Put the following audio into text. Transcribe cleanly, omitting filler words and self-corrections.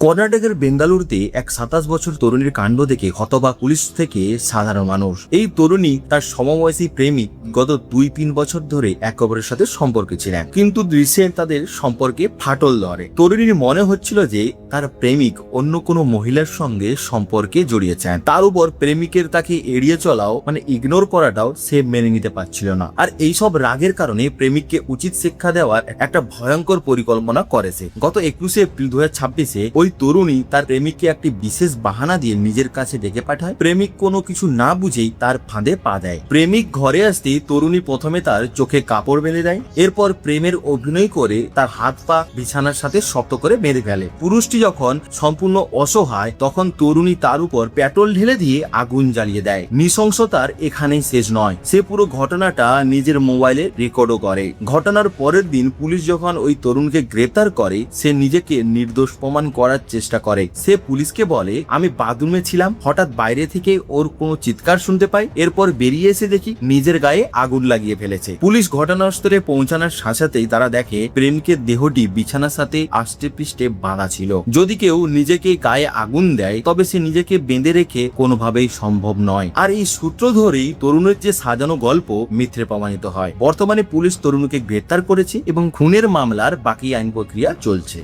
কর্ণাটকের বেঙ্গালুরুতে এক ২৭ বছর তরুণীর কাণ্ড দেখে হতবাক পুলিশ থেকে সাধারণ মানুষ। এই তরুণী তার সমবয়সী প্রেমিক গত ২-৩ বছর ধরে একে অপরের সাথে সম্পর্কে ছিলেন, কিন্তু দৃশ্যে তাদের সম্পর্কে ফাটল ধরে। তরুণীর মনে হচ্ছিল যে তার প্রেমিক অন্য কোনো মহিলার সঙ্গে সম্পর্কে জড়িয়েছেন। তার উপর প্রেমিকের তাকে এড়িয়ে চলাও ইগনোর করাটাও সে মেনে নিতে পারছিল না। আর এইসব রাগের কারণে প্রেমিককে উচিত শিক্ষা দেওয়ার একটা ভয়ঙ্কর পরিকল্পনা করেছে। গত ২১শে এপ্রিল ২০২৬-এ ওই তরুণী তার প্রেমিককে একটি বিশেষ বাহানা দিয়ে নিজের কাছে ডেকে পাঠায়। প্রেমিক কোনো কিছু না বুঝেই তার ফাঁদে পা দেয়। প্রেমিক ঘরে আসতেই তরুণী প্রথমে তার চোখে কাপড় বেঁধে দেয়, এরপর প্রেমের অভিনয় করে তার হাত পা বিছানার সাথে শক্ত করে বেঁধে ফেলে। পুরুষটি যখন সম্পূর্ণ অসহায় তখন তরুণী তার উপর পেট্রোল ঢেলে দিয়ে আগুন জ্বালিয়ে দেয়। নৃশংসতার এখানেই শেষ নয়, সে পুরো ঘটনাটা নিজের মোবাইলে রেকর্ডও করে। ঘটনার পরের দিন পুলিশ যখন ওই তরুণকে গ্রেপ্তার করে, সে নিজেকে নির্দোষ প্রমাণ করার চেষ্টা করে। সে পুলিশকে বলে, আমি বাথরুমে ছিলাম, হঠাৎ বাইরে থেকে ওর কোনো চিৎকার শুনতে পাই, এরপর বেরিয়ে এসে দেখি নিজের গায়ে আগুন লাগিয়ে ফেলেছে। পুলিশ ঘটনাস্থলে পৌঁছানোর সাথেই তারা দেখে প্রেমিকের দেহটি বিছানার সাথে আষ্টে পৃষ্ঠে বাঁধা ছিল। যদি কেউ নিজেকে গায়ে আগুন দেয় তবে সে নিজেকে বেঁধে রেখে কোনোভাবেই সম্ভব নয়। আর এই সূত্র ধরেই তরুণের যে সাজানো গল্প মিথ্যে প্রমাণিত হয়। বর্তমানে পুলিশ তরুণকে গ্রেপ্তার করেছে এবং খুনের মামলার বাকি আইন প্রক্রিয়া চলছে।